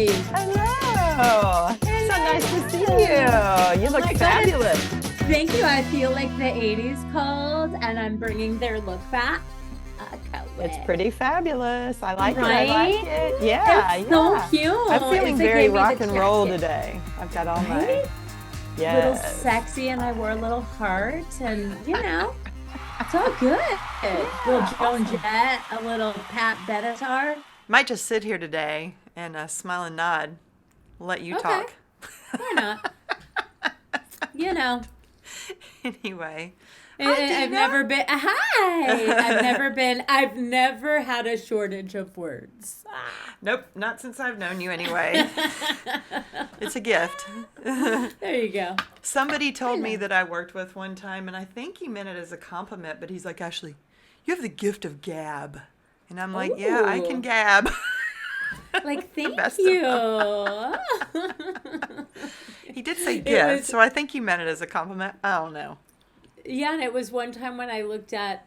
Hello. So nice to see you. You look my fabulous. Thank you. I feel like the 80s called and I'm bringing their look back. It's pretty fabulous. I like it. I like Right? it. Yeah, It's so cute. I'm feeling It's like very gave me the rock and roll jacket. today. I've got all my Right? Little yes. sexy, and I wore a little heart, and it's all good. Little Yeah, Joan awesome. Jett, a little Pat Benatar. Might just sit here today and smile and nod. Let you Okay, talk. why not? You know, Anyway, hi I've Dina. never been. Hi, I've never had a shortage of words. Nope, not since I've known you anyway. It's a gift. There you go. Somebody I told me know. that I worked with one time, and I think he meant it as a compliment, but he's like, Ashley, you have the gift of gab. And I'm like, yeah, I can Ooh, gab. like The thank best of them. you. He did say It gift, was so I think he meant it as a compliment. I don't know. Yeah, and it was one time when I looked at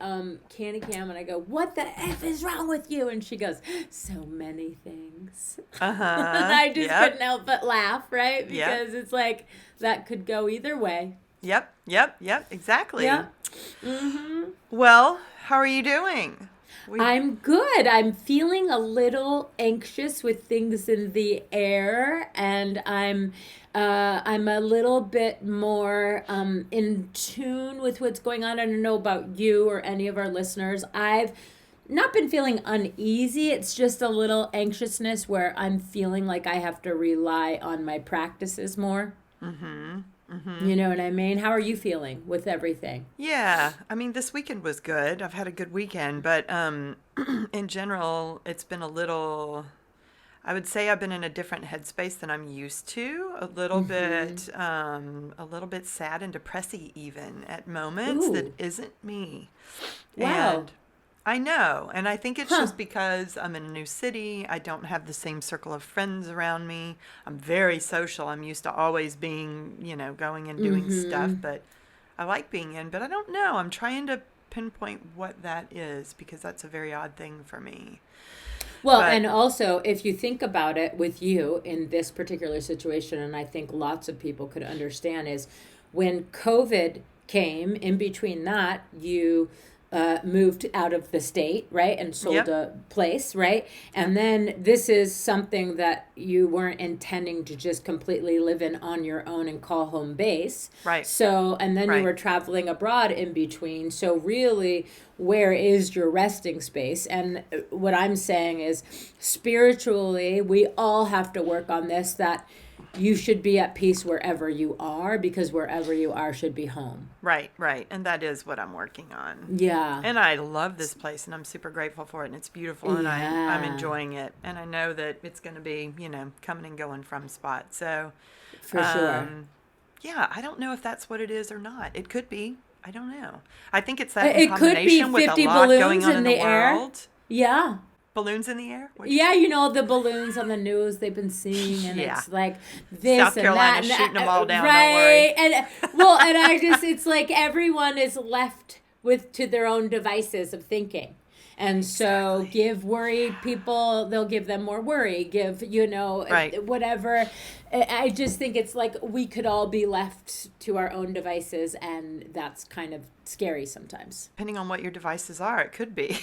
Candy Cam and I go, "What the f is wrong with you?" And she goes, "So many things." Uh-huh. I just Yep. couldn't help but laugh, right? Yep. Because it's like that could go either way. Yep. Yep. Yep. Exactly. Yeah. Mm-hmm. Well, how are you doing? We I'm good. I'm feeling a little anxious with things in the air, and I'm a little bit more in tune with what's going on. I don't know about you or any of our listeners. I've not been feeling uneasy. It's just a little anxiousness where I'm feeling like I have to rely on my practices more. mm-hmm. Mm-hmm. You know what I mean? How are you feeling with everything? Yeah, I mean, this weekend was good. I've had a good weekend, but in general, it's been a little, I would say I've been in a different headspace than I'm used to. Mm-hmm. A little bit sad and depressy even at moments that Ooh, isn't me. wow. And I know, and I think it's Huh. just because I'm in a new city. I don't have the same circle of friends around me. I'm very social. I'm used to always being, going and doing stuff, Mm-hmm. but I like being in, but I don't know. I'm trying to pinpoint what that is because that's a very odd thing for me. Well, But and also, if you think about it with you in this particular situation, and I think lots of people could understand, is when COVID came, in between that, you moved out of the state, right, and sold yep, a place, right? yep, And then this is something that you weren't intending to just completely live in on your own and call home base. right, So, and then you right. were traveling abroad in between. So, really, where is your resting space? And what I'm saying is, spiritually, we all have to work on this, that you should be at peace wherever you are, because wherever you are should be home. Right, right. And that is what I'm working on. Yeah. And I love this place and I'm super grateful for it and it's beautiful and I'm Yeah, enjoying it. And I know that it's going to be, coming and going from spot. So, for sure. um yeah, I don't know if that's what it is or not. It could be. I don't know. I think it's that in It could be combination with a 50 lot going balloons on in in the the air. world. Yeah. Balloons in the air? What'd you Yeah, say? you know, the balloons on the news they've been seeing, and Yeah. it's like this South and that, Carolina's and shooting them all down, don't worry. right. And well, and I just, it's like everyone is left with to their own devices of thinking. And so Exactly. give worry people, they'll give them more worry, give, Right. whatever. I just think it's like we could all be left to our own devices, and that's kind of scary sometimes. Depending on what your devices are, it could be.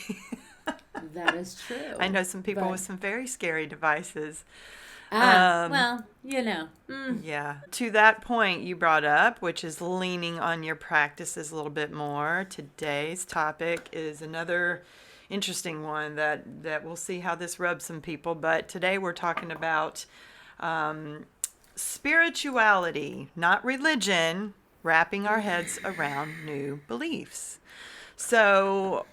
That is I true. know some people But with some very scary devices. Um, well, yeah. To that point you brought up, which is leaning on your practices a little bit more, today's topic is another interesting one that we'll see how this rubs some people. But today we're talking about spirituality, not religion, wrapping our heads around new beliefs. So,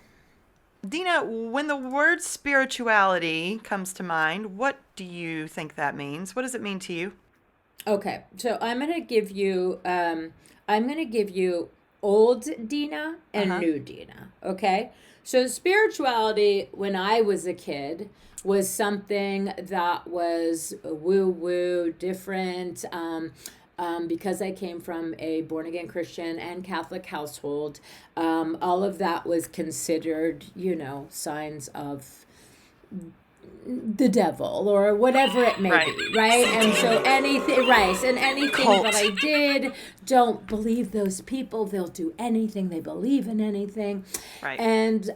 Dina, when the word spirituality comes to mind, what do you think that means? What does it mean to you? okay. So I'm gonna give you old Dina Uh and huh. new Dina. Okay. So spirituality when I was a kid was something that was woo woo different. Because I came from a born again Christian and Catholic household, all of that was considered, signs of the devil or whatever it may Right. be, right? And so Satanic. anything, right? And anything that I Cult. did, don't believe those people. They'll do anything. They believe in anything. Right. And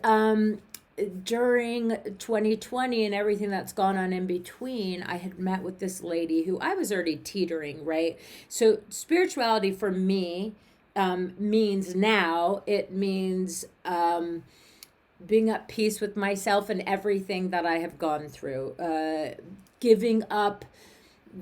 during 2020 and everything that's gone on in between, I had met with this lady who I was already teetering, right? So spirituality for me means now, it means being at peace with myself and everything that I have gone through, giving up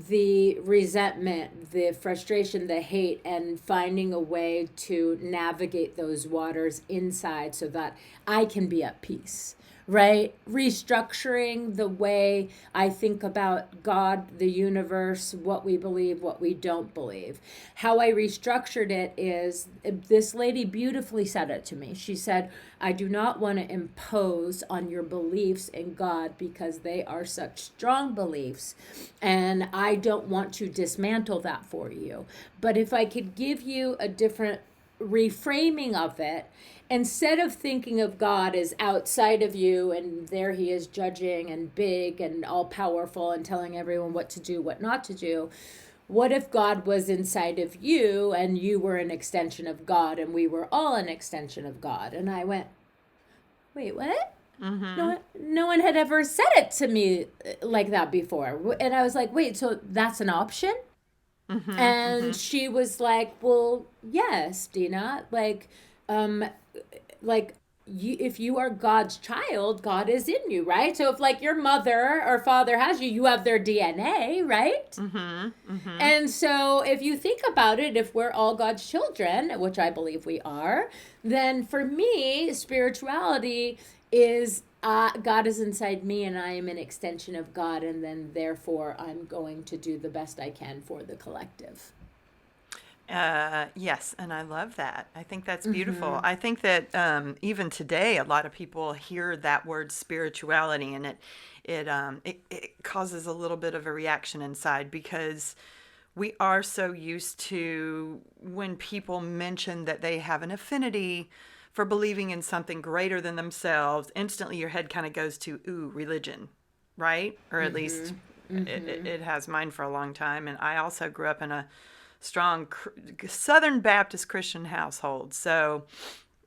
the resentment, the frustration, the hate, and finding a way to navigate those waters inside so that I can be at peace, right? Restructuring the way I think about God, the universe, what we believe, what we don't believe. How I restructured it is this lady beautifully said it to me. She said, I do not want to impose on your beliefs in God because they are such strong beliefs, and I don't want to dismantle that for you. But if I could give you a different reframing of it, instead of thinking of God as outside of you and there he is judging and big and all powerful and telling everyone what to do, what not to do, what if God was inside of you and you were an extension of God and we were all an extension of God? And I went, wait, what? No one had ever said it to me like that before. And I was like, wait, so that's an option? And she was like, well, yes, Dina, like you, if you are God's child, God is in you, right? So if like your mother or father has you, you have their DNA, right? And so if you think about it, if we're all God's children, which I believe we are, then for me, spirituality is God is inside me and I am an extension of God, and then therefore I'm going to do the best I can for the collective. Yes, and I love that. I think that's beautiful. I think that even today, a lot of people hear that word spirituality, and it causes a little bit of a reaction inside because we are so used to when people mention that they have an affinity for believing in something greater than themselves, instantly your head kind of goes to, ooh, religion, right? Or at least it has mine for a long time. And I also grew up in a strong Southern Baptist Christian household. So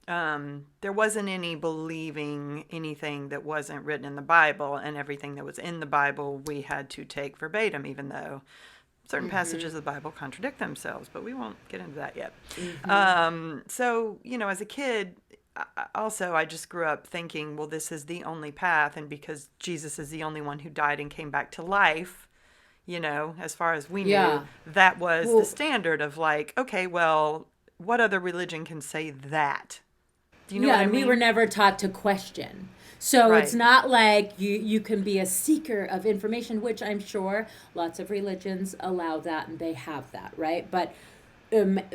there wasn't any believing anything that wasn't written in the Bible, and everything that was in the Bible we had to take verbatim, even though certain passages of the Bible contradict themselves, but we won't get into that yet. So, as a kid, I just grew up thinking, well, this is the only path, and because Jesus is the only one who died and came back to life, as far as we knew, Yeah. that was the Well, standard of like, okay, well, what other religion can say that? Do you know what yeah, I and we were mean? never taught to question. So it's Right. not like you can be a seeker of information, which I'm sure lots of religions allow that and they have that, right? But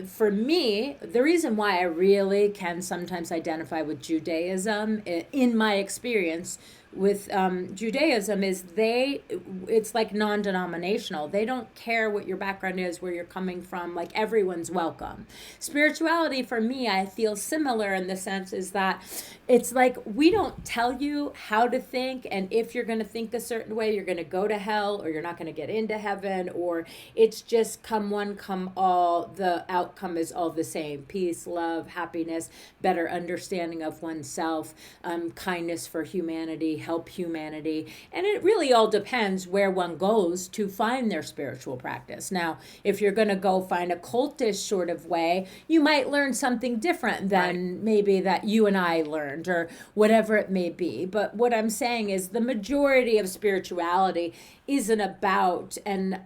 for me, the reason why I really can sometimes identify with Judaism, in my experience with Judaism, is it's like non-denominational. They don't care what your background is, where you're coming from. Like everyone's welcome. Spirituality for me, I feel similar in the sense is that it's like we don't tell you how to think, and if you're going to think a certain way, you're going to go to hell, or you're not going to get into heaven, or it's just come one, come all. The outcome is all the same: peace, love, happiness, better understanding of oneself, kindness for humanity, help humanity. And it really all depends where one goes to find their spiritual practice. Now, if you're going to go find a cultish sort of way, you might learn something different Right. than maybe that you and I learned, or whatever it may be. But what I'm saying is the majority of spirituality isn't about, and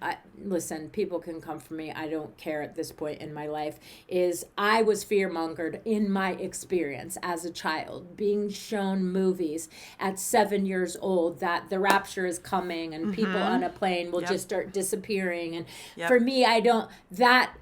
listen, people can come for me, I don't care at this point in my life, is I was fear mongered in my experience as a child, being shown movies at 7 years old that the rapture is coming and people on a plane will Yep. just start disappearing. And for Yep. me, I don't, that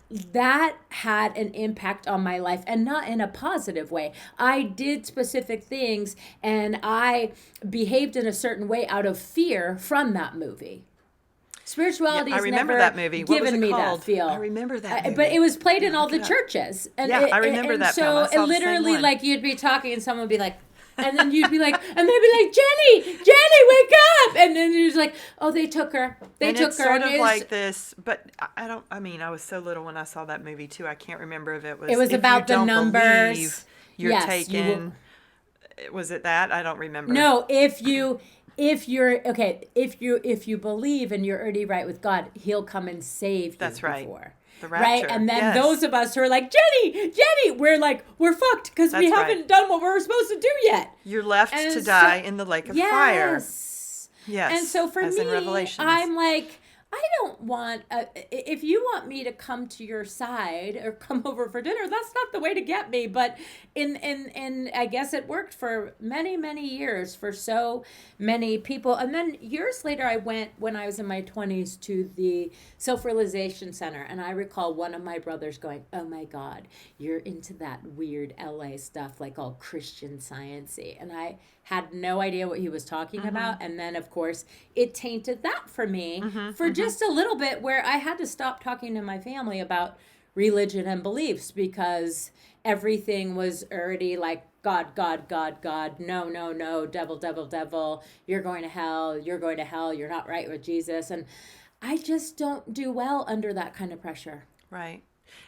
had an impact on my life, and not in a positive way. I did specific things and I behaved in a certain way out of fear from that movie. Yeah, Spirituality I has remember never that movie. What was given it me that called? I feel. remember that But it movie. was played Yeah, in all look the it up. churches. Yeah, I remember And that film. I so it saw the same literally, one. like, you'd be talking and someone would be like, And then you'd be like, and they'd be like, Jenny, wake up. And then you're just like, oh, they took her. They And took it's her. sort And of it's, like this, but I don't, I mean, I was so little when I saw that movie too. I can't remember if it it was, was if you about the don't believe, numbers. you're Yes, you will. taken. Was it that? I don't remember. No, if you're okay, if you believe and you're already right with God, He'll come and save you That's right. before. The Right? rapture. And then those Yes. of us who are like, Jenny, we're like, we're fucked because we That's right. haven't done what we're supposed to do yet. You're left to And die so, in the lake of fire. yes. And Yes. so for As in me, Revelations. I'm like, I don't want, if you want me to come to your side or come over for dinner, that's not the way to get me. But in I guess it worked for many, many years for so many people. And then years later, I went when I was in my 20s to the Self Realization Center. And I recall one of my brothers going, oh my God, you're into that weird LA stuff, like all Christian sciency. And I had no idea what he was talking about. And then, of course, it tainted that for me for just a little bit, where I had to stop talking to my family about religion and beliefs because everything was already like God, God, God, God, no, no, no, devil, devil, devil, you're going to hell, you're going to hell, you're not right with Jesus. And I just don't do well under that kind of pressure, Right.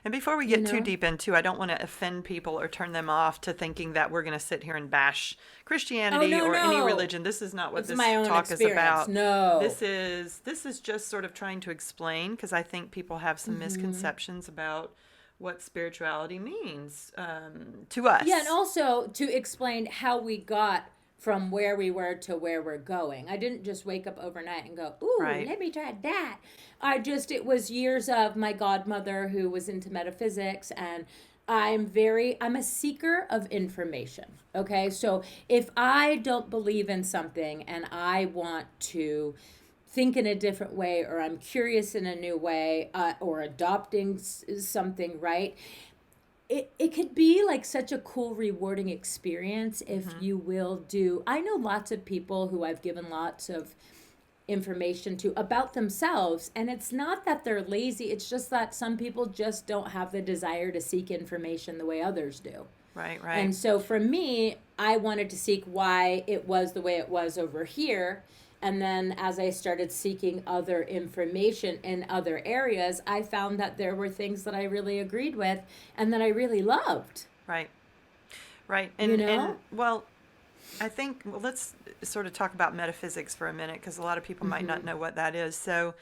And before we you get too know? deep into, I don't want to offend people or turn them off to thinking that we're going to sit here and bash Oh, Christianity no, or any no. religion. This is not what It's this my own talk is experience. about. No. This is just sort of trying to explain because I think people have some misconceptions about what spirituality means to Yeah, and us. also to explain how we got from where we were to where we're going. I didn't just wake up overnight and go, ooh, Right. let me try that. It was years of my godmother who was into metaphysics, and I'm a seeker of information. Okay. So if I don't believe in something and I want to think in a different way, or I'm curious in a new way, or adopting something, right? It could be like such a cool, rewarding experience if you will do. I know lots of people who I've given lots of information to about themselves, and it's not that they're lazy, it's just that some people just don't have the desire to seek information the way others do. Right, right. And so for me, I wanted to seek why it was the way it was over here. And then as I started seeking other information in other areas, I found that there were things that I really agreed with and that I really loved, Right. Right. you And know? well, I think, well, let's sort of talk about metaphysics for a minute because a lot of people might not know what that is. So,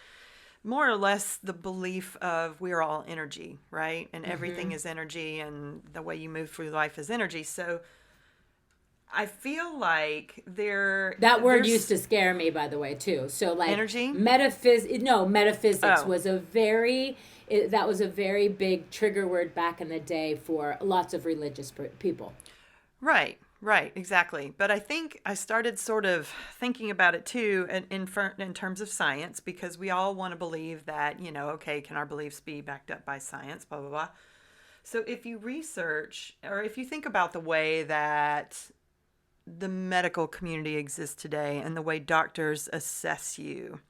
more or less, the belief of we're all energy, right? And everything is energy, and the way you move through life is energy. So, I feel like That word used there's to scare me, by the way, too. So, like, energy. metaphysics Oh, was that was a very big trigger word back in the day for lots of religious people. right, right, exactly. But I think I started sort of thinking about it too in terms of science because we all want to believe that, okay, can our beliefs be backed up by science, blah, blah, blah. So if you research or if you think about the way that the medical community exists today and the way doctors assess you,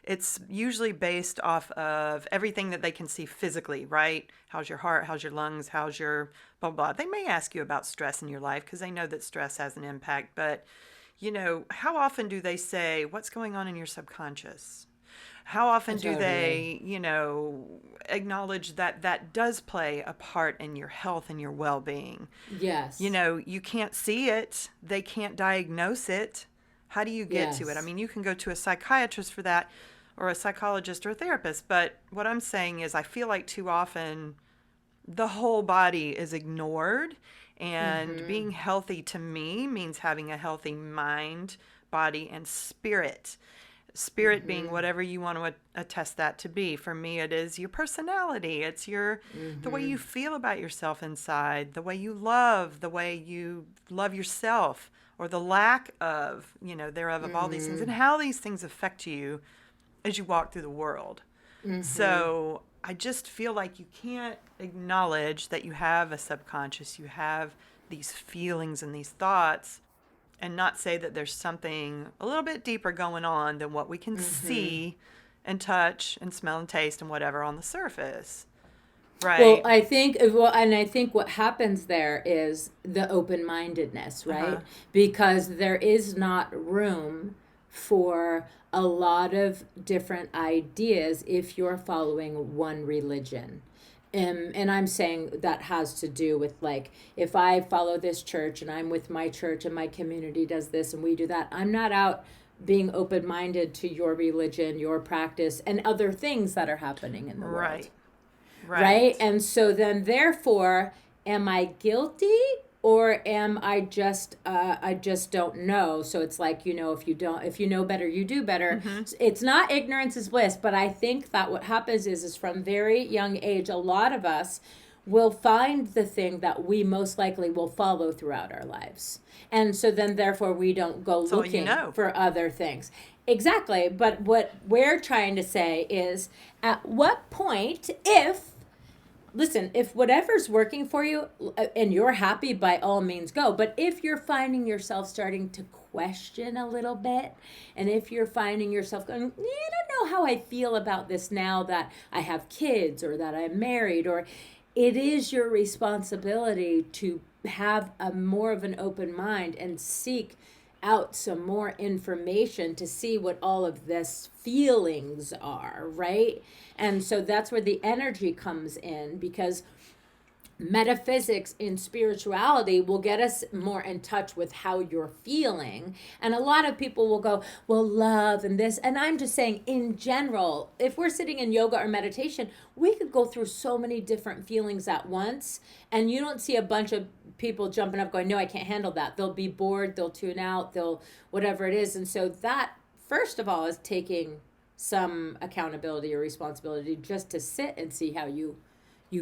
it's usually based off of everything that they can see physically, right? How's your heart? How's your lungs? How's your blah, blah, blah. They may ask you about stress in your life because they know that stress has an impact. But, how often do they say, what's going on in your subconscious? How often do Totally. they, acknowledge that that does play a part in your health and your well being? Yes. You can't see it, they can't diagnose it. How do you get to it? I Yes. mean, you can go to a psychiatrist for that or a psychologist or a therapist, but what I'm saying is I feel like too often the whole body is ignored, and Mm-hmm. being healthy to me means having a healthy mind, body, and spirit. Spirit being Mm-hmm. whatever you want to attest that to be. For me, it is your personality. It's the way Mm-hmm. you feel about yourself inside, the way you love yourself, or the lack of, thereof of all these things, Mm-hmm. and how these things affect you as you walk through the world. Mm-hmm. So I just feel like you can't acknowledge that you have a subconscious, you have these feelings and these thoughts, and not say that there's something a little bit deeper going on than what we can Mm-hmm. see and touch and smell and taste and whatever on the surface. Well, Right. and I think what happens there is the open mindedness, Uh-huh. right? Because there is not room for a lot of different ideas if you're following one religion. And I'm saying that has to do with, like, if I follow this church and I'm with my church and my community does this and we do that, I'm not out being open minded to your religion, your practice, and other things that are happening in the world, Right. right? Right. And so then, therefore, am I guilty, or am I just don't know? So it's like, if you know better, you do better. Mm-hmm. It's not ignorance is bliss, but I think that what happens is from very young age, a lot of us will find the thing that we most likely will follow throughout our lives. And so then, therefore, we don't go That's all you looking know. for other things. Exactly. But what we're trying to say is, at what point, if whatever's working for you and you're happy, by all means go. But if you're finding yourself starting to question a little bit, and if you're finding yourself going, I don't know how I feel about this now that I have kids or that I'm married, or it is your responsibility to have a more of an open mind and seek out some more information to see what all of this feelings are, right? And so that's where the energy comes in, because metaphysics in spirituality will get us more in touch with how you're feeling. And a lot of people will go, well, love and this. And I'm just saying, in general, if we're sitting in yoga or meditation, we could go through so many different feelings at once. And you don't see a bunch of people jumping up going, no, I can't handle that. They'll be bored, they'll tune out, they'll whatever it is. And so that, first of all, is taking some accountability or responsibility just to sit and see how you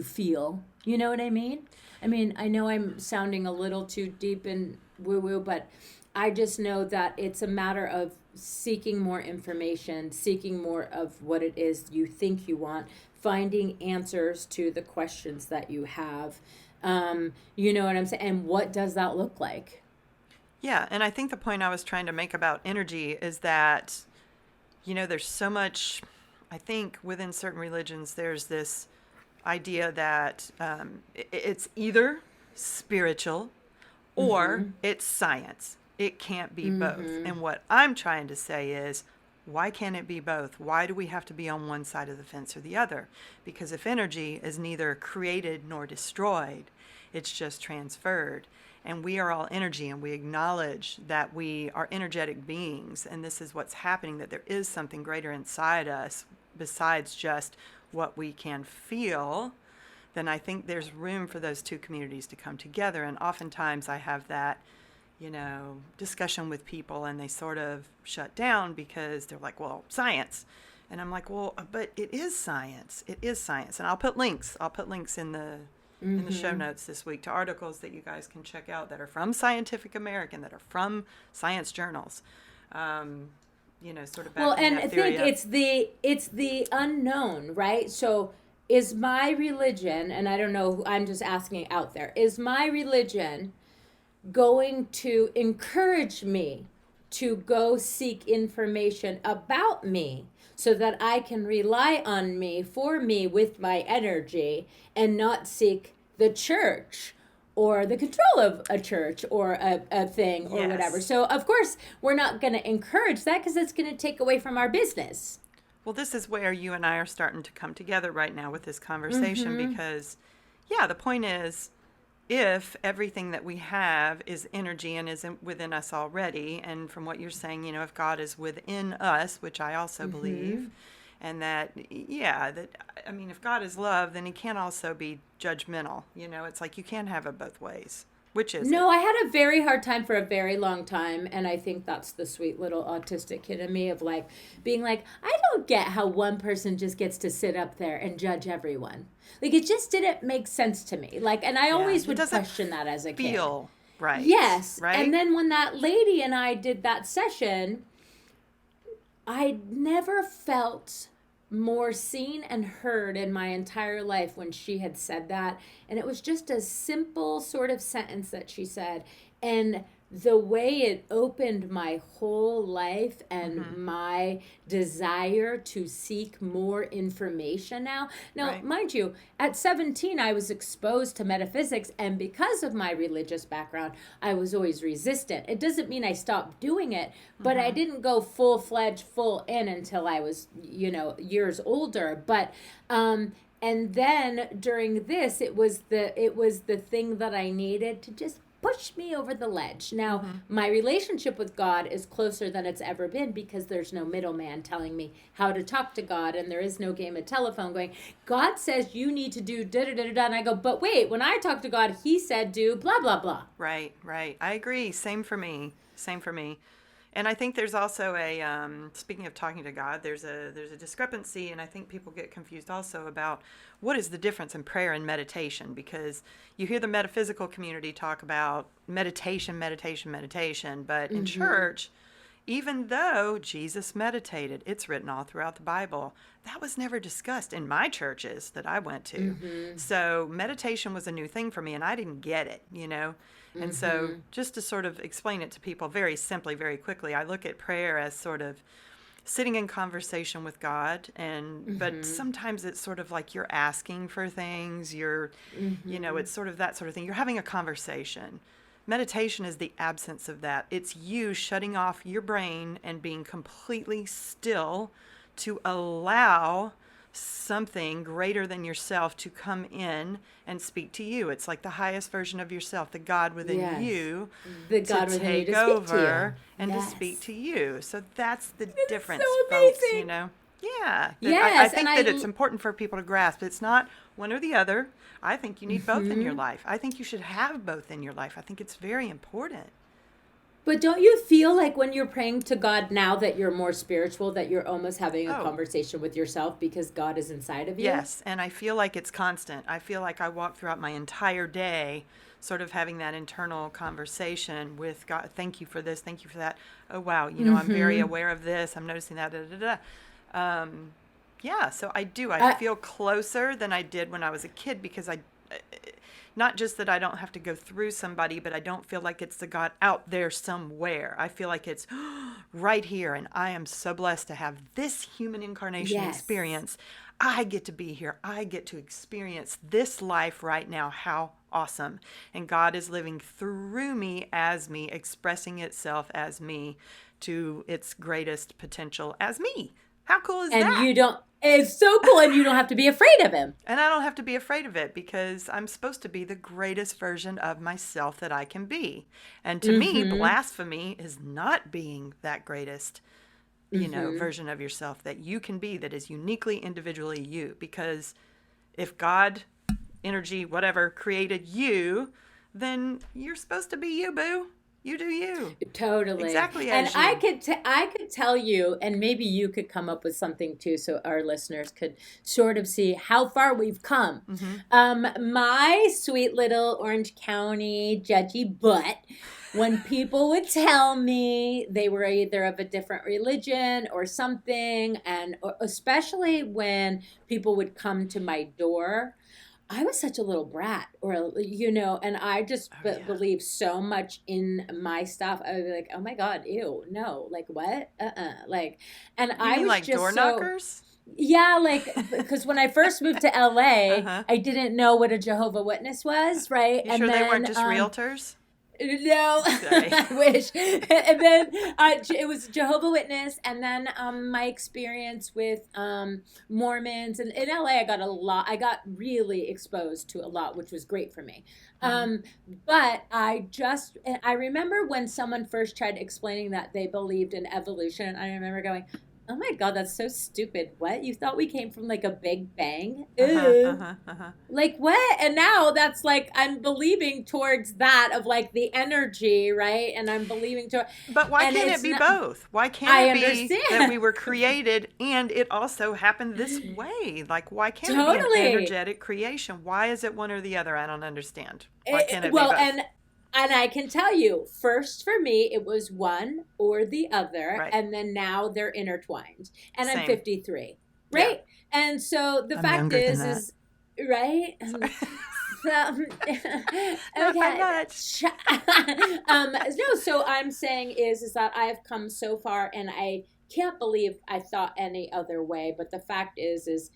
feel. You know what I mean? I mean, I know I'm sounding a little too deep in woo woo, but I just know that it's a matter of seeking more information, seeking more of what it is you think you want, finding answers to the questions that you have. You know what I'm saying? And what does that look like? Yeah, and I think the point I was trying to make about energy is that, there's so much, I think within certain religions, there's this idea that it's either spiritual or Mm-hmm. it's science. It can't be both. Mm-hmm. And what I'm trying to say is, why can't it be both? Why do we have to be on one side of the fence or the other? Because if energy is neither created nor destroyed, it's just transferred. And we are all energy, and we acknowledge that we are energetic beings, and this is what's happening, that there is something greater inside us besides just what we can feel. Then I think there's room for those two communities to come together. And oftentimes I have that, discussion with people, and they sort of shut down because they're like, well, science. And I'm like, well, but it is science. It is science. And I'll put links. In the show Mm-hmm. notes this week to articles that you guys can check out that are from Scientific American, that are from science journals. Sort of Well, backing and that I theory think up. it's the unknown, right? So is my religion, and I don't know, I'm just asking out there, is my religion going to encourage me to go seek information about me so that I can rely on me for me with my energy, and not seek the church or the control of a church or a thing or whatever. Yes. So, of course, we're not going to encourage that because it's going to take away from our business. Well, this is where you and I are starting to come together right now with this conversation Mm-hmm. because, yeah, the point is, if everything that we have is energy and is within us already, and from what you're saying, if God is within us, which I also Mm-hmm. believe, and that, yeah, that, I mean, if God is love, then he can't also be judgmental. It's like you can't have it both ways. Which is it? No, I had a very hard time for a very long time, and I think that's the sweet little autistic kid in me, of like being like, I don't get how one person just gets to sit up there and judge everyone. Like, it just didn't make sense to me. Like, and I Yeah, always it would doesn't question that as a kid. feel right, Yes, and right? then when that lady and I did that session, I never felt more seen and heard in my entire life when she had said that. And it was just a simple sort of sentence that she said. And the way it opened my whole life and Mm-hmm. my desire to seek more information now. Now, Right. mind you, at 17, I was exposed to metaphysics, and because of my religious background, I was always resistant. It doesn't mean I stopped doing it, but I Mm-hmm. didn't go full fledged, full in until I was, years older. And then during this, it was the thing that I needed to just push me over the ledge. Now, Mm-hmm. my relationship with God is closer than it's ever been because there's no middleman telling me how to talk to God, and there is no game of telephone going, God says you need to do da da da da. And I go, but wait, when I talk to God, He said do blah, blah, blah. Right, right. I agree. Same for me. Same for me. And I think there's also a speaking of talking to God, there's a discrepancy, and I think people get confused also about what is the difference in prayer and meditation, because you hear the metaphysical community talk about meditation, meditation, meditation, but in Mm-hmm. church, even though Jesus meditated, it's written all throughout the Bible, that was never discussed in my churches that I went to. Mm-hmm. So meditation was a new thing for me, and I didn't get it, And so, Mm-hmm. just to sort of explain it to people very simply, very quickly, I look at prayer as sort of sitting in conversation with God, and but Mm-hmm. sometimes it's sort of like you're asking for things, Mm-hmm. it's sort of that sort of thing. You're having a conversation. Meditation is the absence of that. It's you shutting off your brain and being completely still to allow something greater than yourself to come in and speak to you. It's like the highest version of yourself, the God within Yes. you, The to God within you take to speak to you. over and to speak Yes. to you. So that's the It's so difference, folks. amazing. Yeah, I Yes. And think that it's important for people to grasp. It's not one or the other. I think you need both in your hmm life. I think you should have both in your life. I think it's very important. But don't you feel like when you're praying to God now that you're more spiritual, that you're almost having a Oh, conversation with yourself because God is inside of you? yes, and I feel like it's constant. I feel like I walk throughout my entire day sort of having that internal conversation with God. Thank you for this. Thank you for that. Oh, wow. I'm very Mm-hmm. aware of this. I'm noticing that. Da, da, da. Yeah, so I do. I I, feel closer than I did when I was a kid because not just that I don't have to go through somebody, but I don't feel like it's the God out there somewhere. I feel like it's right here, and I am so blessed to have this human incarnation yes. experience. I get to be here. I get to experience this life right now. How awesome. And God is living through me as me, expressing itself as me to its greatest potential as me. How cool is And that? you don't, it's so cool, and you don't have to be afraid of him. And I don't have to be afraid of it because I'm supposed to be the greatest version of myself that I can be. And to me, Mm-hmm. blasphemy is not being that greatest, Mm-hmm. version of yourself that you can be that is uniquely individually you. Because if God, energy, whatever, created you, then you're supposed to be you, boo. You do you. Totally. Exactly And as you. I could tell you, and maybe you could come up with something too, so our listeners could sort of see how far we've come. Mm-hmm. My sweet little Orange County judgy butt, when people would tell me they were either of a different religion or something, and especially when people would come to my door, I was such a little brat, and I just Oh, yeah. believe so much in my stuff. I would be like, oh my God, ew, no, like what? Like, and You I mean was like door just so, knockers? yeah, like, because when I first moved to Uh LA, huh. I didn't know what a Jehovah Witness was, right? You And sure they weren't then, just realtors? no, Sorry. I wish. And then it was Jehovah Witness, and then my experience with Mormons, and in LA, I got a lot. I got really exposed to a lot, which was great for me. Mm-hmm. Um, but I remember when someone first tried explaining that they believed in evolution. I remember going, "Oh my God, that's so stupid! What, you thought we came from like a big bang? Uh huh. Uh Ew." huh. Uh huh. Like what? And now that's like I'm believing towards that of like the energy, right? And I'm believing to, But why and can't it it's be not, both? Why can't I it be that understand. we were created and it also happened this way? Like, why can't it be an Totally. energetic creation? Why is it one or the other? I don't understand. Why can't it be Well, both? and I can tell you, first for me, it was one or the other, Right. and then now they're intertwined. And I'm Same. 53, Yeah. right? And so the I'm fact younger than that. is right? Sorry. Um, Not by okay. much. No, so I'm saying is that I've come so far, and I can't believe I thought any other way. But the fact is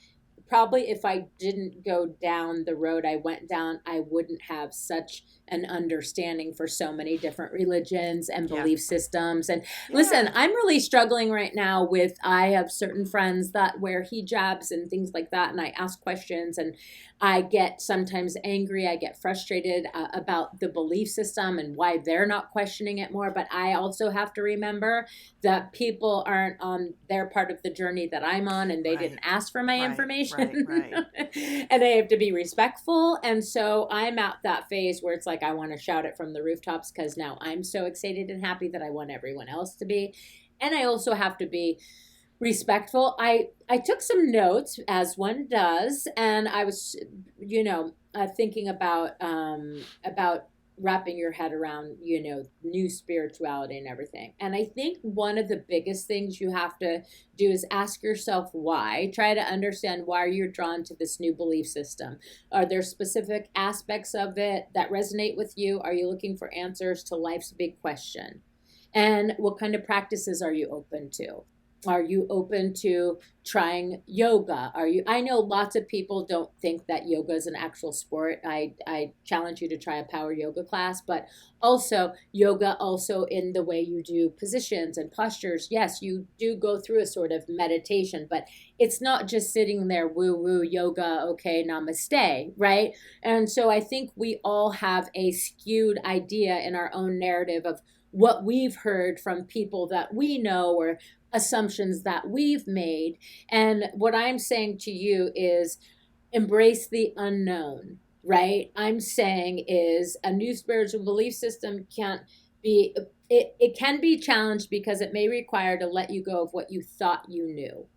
probably if I didn't go down the road I went down, I wouldn't have such an understanding for so many different religions and Yeah. belief systems. And listen, Yeah. I'm really struggling right now with, I have certain friends that wear hijabs and things like that, and I ask questions, and I get sometimes angry, I get frustrated about the belief system and why they're not questioning it more. But I also have to remember that people aren't on their part of the journey that I'm on, and they didn't Right. ask for my Right. Right. information. Right. And I have to be respectful. And so I'm at that phase where it's like I want to shout it from the rooftops, because now I'm so excited and happy that I want everyone else to be. And I also have to be respectful. I took some notes, as one does, and I was, thinking about wrapping your head around, new spirituality and everything. And I think one of the biggest things you have to do is ask yourself why. Try to understand why you're drawn to this new belief system. Are there specific aspects of it that resonate with you? Are you looking for answers to life's big question? And what kind of practices are you open to? Are you open to trying yoga? Are you, I know lots of people don't think that yoga is an actual sport. I challenge you to try a power yoga class, but also yoga, also in the way you do positions and postures. Yes, you do go through a sort of meditation, but it's not just sitting there woo woo yoga, okay, namaste, right? And so I think we all have a skewed idea in our own narrative of what we've heard from people that we know, or assumptions that we've made. And what I'm saying to you is embrace the unknown, right? I'm saying is a new spiritual belief system can't be, it can be challenged because it may require to let you go of what you thought you knew,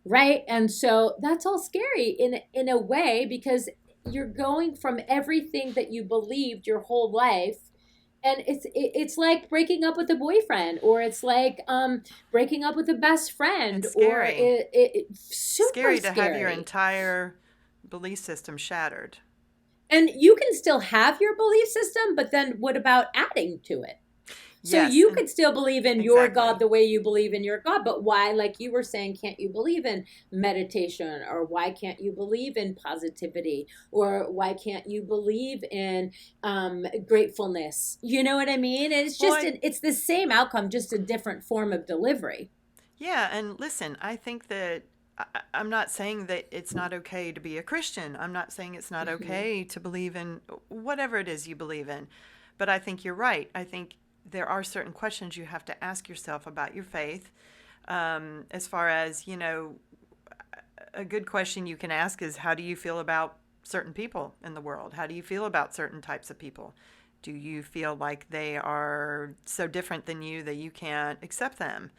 right? And so that's all scary in a way, because you're going from everything that you believed your whole life, and it's like breaking up with a boyfriend, or it's like breaking up with a best friend, It's or scary. super Scary to have your scary. entire belief system shattered. And you can still have your belief system, but then what about adding to it? So Yes, you and could still believe in your God exactly. the way you believe in your God, but why, like you were saying, can't you believe in meditation? Or why can't you believe in positivity? Or why can't you believe in gratefulness? You know what I mean? And it's Well, just, it's the same outcome, just a different form of delivery. yeah, and listen, I think that I'm not saying that it's not okay to be a Christian. I'm not saying it's not Hmm. okay to believe in whatever it is you believe in. But I think you're right. I think there are certain questions you have to ask yourself about your faith. As far as, a good question you can ask is, how do you feel about certain people in the world? How do you feel about certain types of people? Do you feel like they are so different than you that you can't accept them?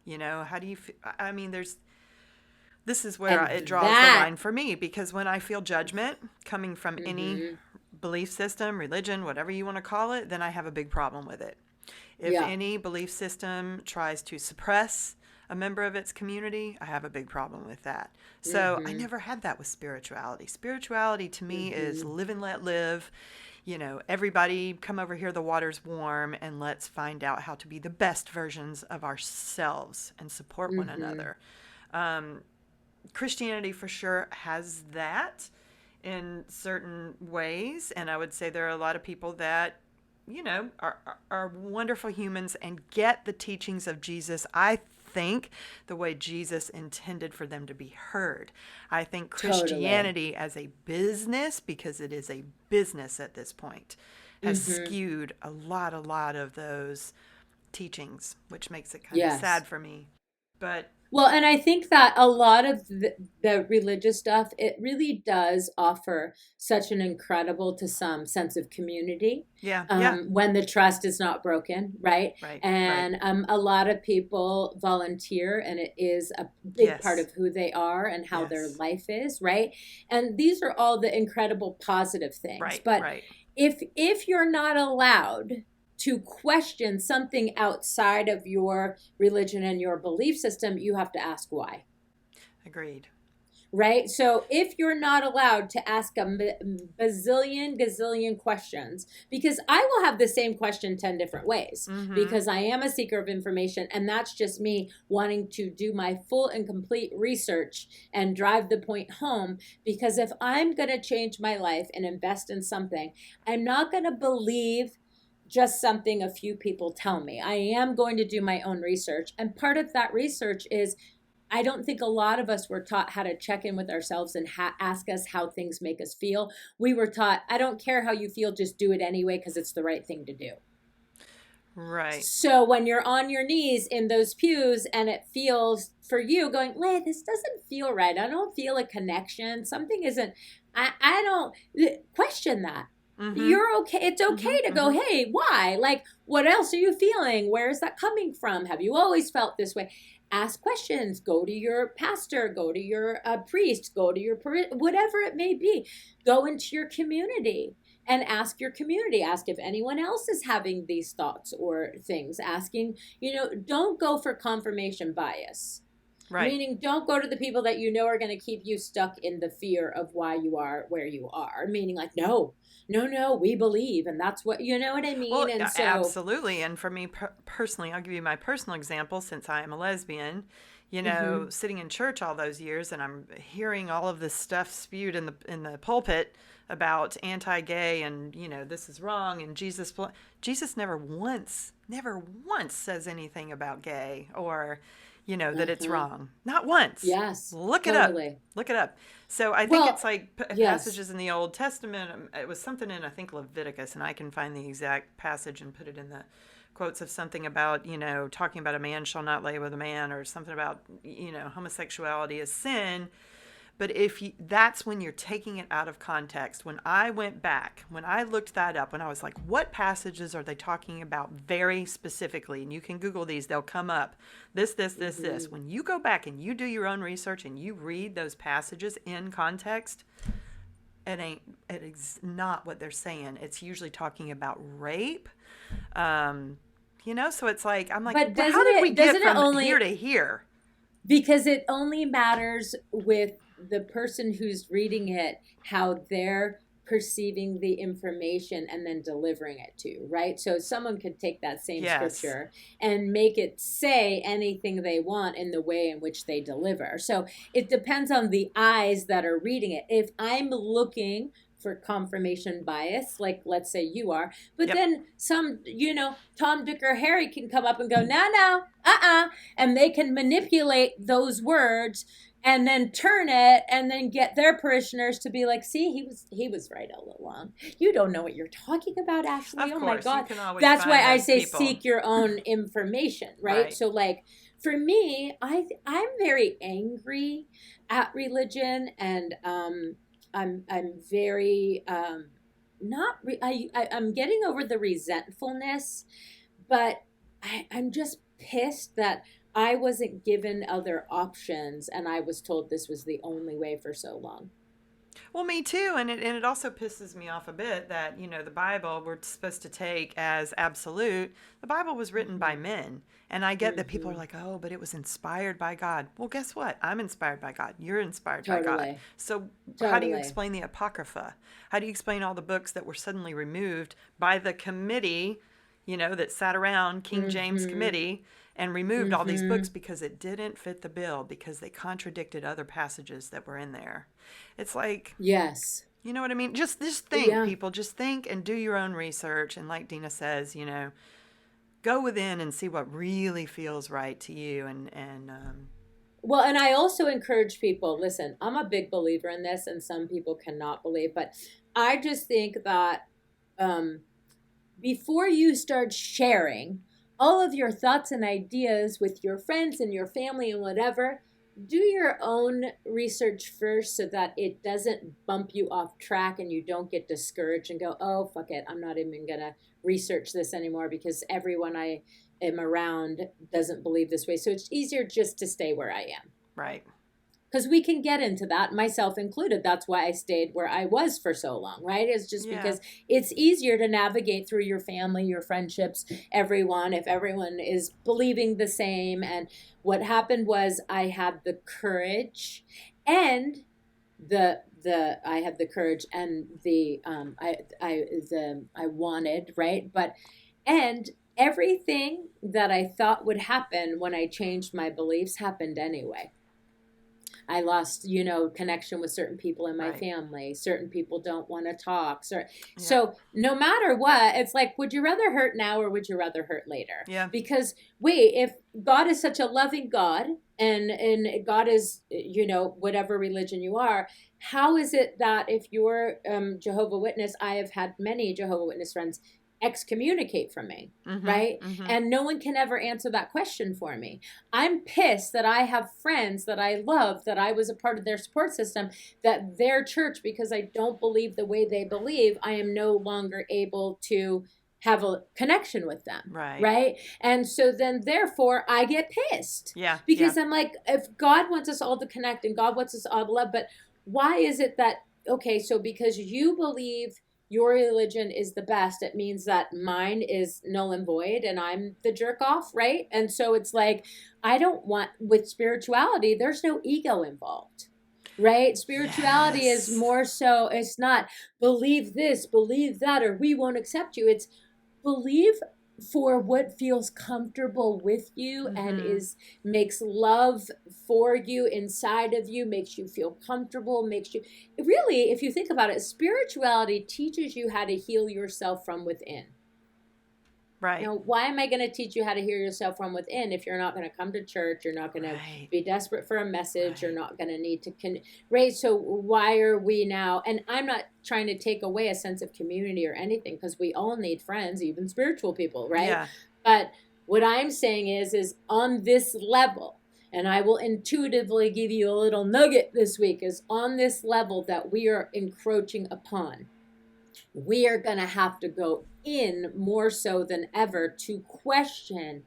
How do you feel? I mean, this is where And it draws the that, line for me, because when I feel judgment coming from any hmm, belief system, religion, whatever you want to call it, then I have a big problem with it. If yeah. any belief system tries to suppress a member of its community, I have a big problem with that. So I Hmm. never had that with spirituality. Spirituality to me is Hmm. live and let live. Everybody come over here, the water's warm, and let's find out how to be the best versions of ourselves and support one Hmm. another. Christianity for sure has that in certain ways, and I would say there are a lot of people that are wonderful humans and get the teachings of Jesus. I think the way Jesus intended for them to be heard. I think Totally. Christianity as a business, because it is a business at this point, has Hmm. skewed a lot of those teachings, which makes it kind of Yes. sad for me. But Well, and I think that a lot of the religious stuff, it really does offer such an incredible, to some, sense of community, yeah, yeah, when the trust is not broken, right? right, right. And a lot of people volunteer, and it is a big part Yes, of who they are and how their yes, life is, right? And these are all the incredible positive things. right, But right. if you're not allowed to question something outside of your religion and your belief system, you have to ask why. Agreed. right? So if you're not allowed to ask a bazillion, gazillion questions, because I will have the same question 10 different ways, Mm-hmm. because I am a seeker of information. And that's just me wanting to do my full and complete research and drive the point home. Because if I'm going to change my life and invest in something, I'm not going to believe just something a few people tell me. I am going to do my own research. And part of that research is, I don't think a lot of us were taught how to check in with ourselves and ask us how things make us feel. We were taught, I don't care how you feel, just do it anyway because it's the right thing to do. Right. So when you're on your knees in those pews and it feels for you going, Lay, this doesn't feel right. I don't feel a connection. Something isn't, I don't question that. Mm-hmm. You're okay. It's Mm-hmm. okay to go, Mm-hmm. hey, why? Like, what else are you feeling? Where is that coming from? Have you always felt this way? Ask questions. Go to your pastor, go to your priest, go to your, whatever it may be. Go into your community and ask your community, ask if anyone else is having these thoughts or things, asking, don't go for confirmation bias, Right. meaning don't go to the people that you know are going to keep you stuck in the fear of why you are where you are, meaning like, no, no, no, we believe, and that's what, you know what I mean. Well, And so absolutely. And for me personally, I'll give you my personal example since I am a lesbian. mhm, Sitting in church all those years, and I'm hearing all of this stuff spewed in the pulpit about anti-gay, and this is wrong, and Jesus never once says anything about gay, or that it's uh-huh, wrong. Not once. yes, Look it up. totally. Look it up. So I think it's Well, like yes, passages in the Old Testament. It was something in, I think, Leviticus, and I can find the exact passage and put it in the quotes of something about, talking about a man shall not lay with a man, or something about, homosexuality is sin. But that's when you're taking it out of context. When I went back, when I looked that up, when I was like, what passages are they talking about very specifically? And you can Google these, they'll come up. This. mhm, When you go back and you do your own research and you read those passages in context, it's not what they're saying. It's usually talking about rape. Um, so it's like, I'm like, but well, how did we get doesn't it from here only, to here? because it only matters with the person who's reading it, how they're perceiving the information and then delivering it to you, right? So someone could take that same Yes. scripture and make it say anything they want in the way in which they deliver. So it depends on the eyes that are reading it. If I'm looking for confirmation bias, like let's say you are, but Yep. then some, Tom, Dick, or Harry can come up and go, no, no, and they can manipulate those words and then turn it and then get their parishioners to be like, see, he was right all along. You don't know what you're talking about, Ashley. Of Oh my course, you God. can always That's why find I those say people. seek your own information, right? Right. So like for me, I'm very angry at religion, and I'm very not I'm getting over the resentfulness, but I'm just pissed that I wasn't given other options and I was told this was the only way for so long. Well, me too, and it also pisses me off a bit that the Bible we're supposed to take as absolute. The Bible was written by Mm-hmm. men, and I get that people are Mm-hmm. like, "Oh, but it was inspired by God." Well, guess what? I'm inspired by God. You're inspired by God. Totally. So, how do you Totally. explain the Apocrypha? How do you explain all the books that were suddenly removed by the committee, that sat around King James Mm-hmm. committee and removed all these Mm-hmm. books because it didn't fit the bill because they contradicted other passages that were in there. It's like, Yes. you know what I mean? Just think, Yeah. people. Just think and do your own research. And like Dina says, go within and see what really feels right to you. And Well, and I also encourage people, listen, I'm a big believer in this, and some people cannot believe, but I just think that um, before you start sharing all of your thoughts and ideas with your friends and your family and whatever, do your own research first so that it doesn't bump you off track and you don't get discouraged and go, oh, fuck it, I'm not even going to research this anymore because everyone I am around doesn't believe this way. So it's easier just to stay where I am, right. because we can get into that, myself included. That's why I stayed where I was for so long, right? It's just Yeah. because it's easier to navigate through your family, your friendships, everyone, if everyone is believing the same. And what happened was I had the courage and the I had the courage and I wanted, right? But and everything that I thought would happen when I changed my beliefs happened anyway. I lost, connection with certain people in my Right. family. Certain people don't want to talk. Yeah. So no matter what, it's like, would you rather hurt now or would you rather hurt later? Yeah. Because wait, if God is such a loving God and God is, whatever religion you are, how is it that if you're Jehovah Witness, I have had many Jehovah Witness friends excommunicate from me, Mm-hmm. right? Mm-hmm. And no one can ever answer that question for me. I'm pissed that I have friends that I love, that I was a part of their support system, that their church, because I don't believe the way they believe, I am no longer able to have a connection with them. Right. Right. And so then, therefore, I get pissed Yeah. Yeah. because I'm like, if God wants us all to connect and God wants us all to love, but why is it that, okay, so because you believe your religion is the best, it means that mine is null and void and I'm the jerk off, right? And so it's like, I don't want, with spirituality, there's no ego involved, right? Spirituality is Yes. more so, it's not believe this, believe that, or we won't accept you. It's believe for what feels comfortable with you and Mm-hmm. is makes love for you inside of you, makes you feel comfortable, makes you really, if you think about it, spirituality teaches you how to heal yourself from within. Right. Now, why am I going to teach you how to hear yourself from within if you're not going to come to church? You're not going to Right. be desperate for a message. You're Right. not going to need to, right? So, why are we now? And I'm not trying to take away a sense of community or anything because we all need friends, even spiritual people, right? Yeah. But what I'm saying is on this level, and I will intuitively give you a little nugget this week, is on this level that we are encroaching upon, we are going to have to go in more so than ever to question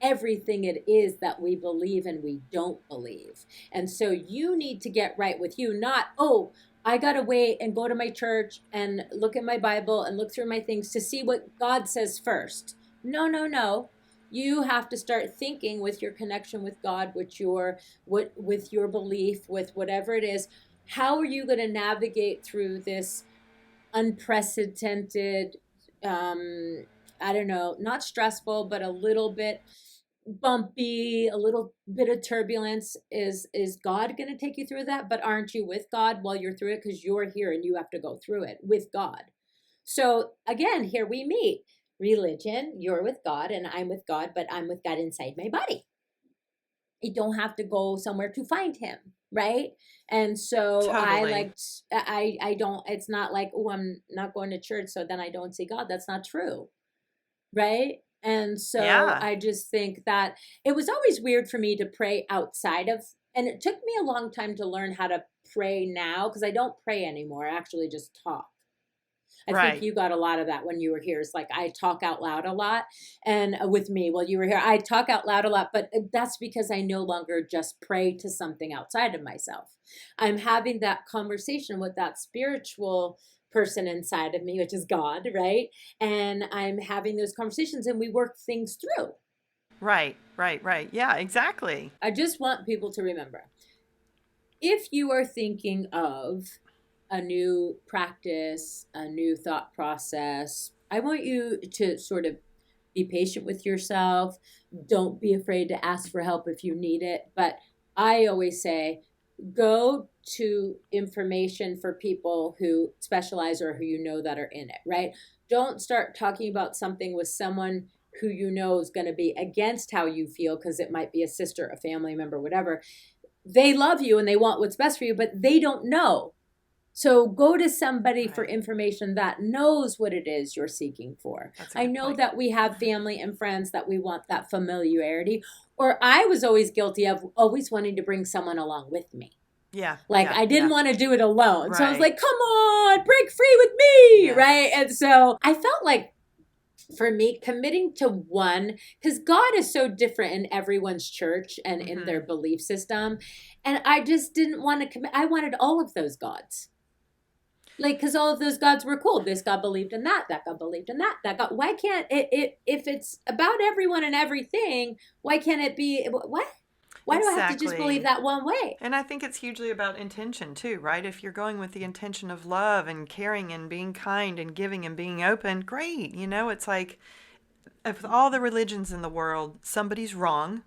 everything it is that we believe and we don't believe. And so you need to get right with you, not, oh, I got to wait and go to my church and look at my Bible and look through my things to see what God says first. No, no, no. You have to start thinking with your connection with God, with your belief, with whatever it is. How are you going to navigate through this unprecedented, I don't know, not stressful, but a little bit bumpy, a little bit of turbulence? Is God going to take you through that? But aren't you with God while you're through it? Because you're here and you have to go through it with God. So again, here we meet. Religion, you're with God and I'm with God, but I'm with God inside my body. You don't have to go somewhere to find him, right? And so Totally. I don't, it's not like, oh, I'm not going to church so then I don't see God. That's not true, right? And so Yeah. I just think that it was always weird for me to pray outside of, and it took me a long time to learn how to pray now because I don't pray anymore. I actually just talk. I think Right. you got a lot of that when you were here. It's like I talk out loud a lot. And with me, while you were here, I talk out loud a lot, but that's because I no longer just pray to something outside of myself. I'm having that conversation with that spiritual person inside of me, which is God, right? And I'm having those conversations and we work things through. Right. Right. Right. Yeah, exactly. I just want people to remember, if you are thinking of a new practice, a new thought process, I want you to sort of be patient with yourself. Don't be afraid to ask for help if you need it. But I always say, go to information for people who specialize or who you know that are in it, right? Don't start talking about something with someone who you know is going to be against how you feel because it might be a sister, a family member, whatever. They love you and they want what's best for you, but they don't know. So go to somebody for Right. information that knows what it is you're seeking for. That's a I good know point. that we have family and friends that we want that familiarity, or I was always guilty of always wanting to bring someone along with me. Yeah. Like Yeah. I didn't Yeah. want to do it alone. So I was Right. like, come on, break free with me, right? Yes. And so I felt like for me, committing to one, because God is so different in everyone's church and in Mm-hmm. their belief system. And I just didn't want to commit. I wanted all of those gods. Like, because all of those gods were cool. This God believed in that. That God believed in that. That God. Why can't it if it's about everyone and everything? Why can't it be what? Why do I have to just believe Exactly. that one way? And I think it's hugely about intention too, right? If you're going with the intention of love and caring and being kind and giving and being open, great. It's like of all the religions in the world, somebody's wrong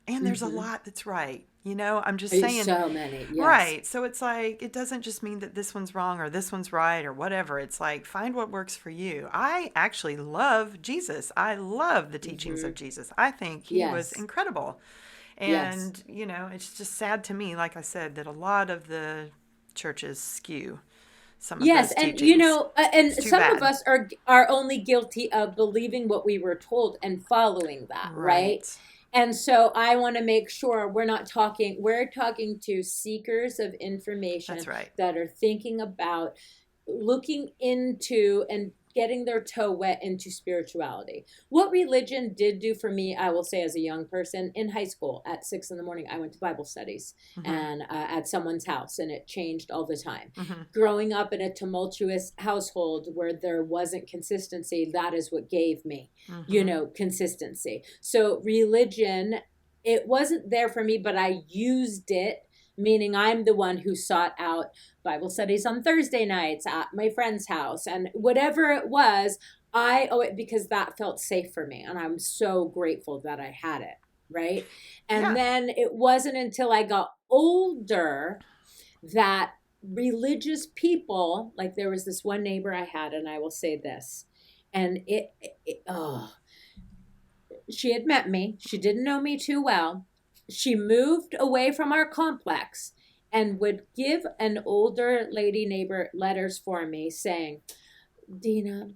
and there's a Mm-hmm. lot that's right. I'm just saying, So many, yes. right. So it's like, it doesn't just mean that this one's wrong or this one's right or whatever. It's like, find what works for you. I actually love Jesus. I love the teachings Mm-hmm. of Jesus. I think he was Yes, incredible. yes. And, it's just sad to me, like I said, that a lot of the churches skew some of Yes, those and teachings. It's and too some of bad. us are only guilty of believing what we were told and following that, right? Right. And so I want to make sure we're talking to seekers of That's information right. that are thinking about looking into and getting their toe wet into spirituality. What religion did do for me, I will say, as a young person in high school at 6 in the morning, I went to Bible studies Mm-hmm. and at someone's house, and it changed all the time. Mm-hmm. Growing up in a tumultuous household where there wasn't consistency, that is what gave me, Mm-hmm. consistency. So religion, it wasn't there for me, but I used it, meaning I'm the one who sought out Bible studies on Thursday nights at my friend's house and whatever it was. I owe it because that felt safe for me. And I'm so grateful that I had it. Right. And Yeah. then it wasn't until I got older that religious people, like there was this one neighbor I had, and I will say this, and oh, she had met me. She didn't know me too well. She moved away from our complex and would give an older lady neighbor letters for me saying, Dina,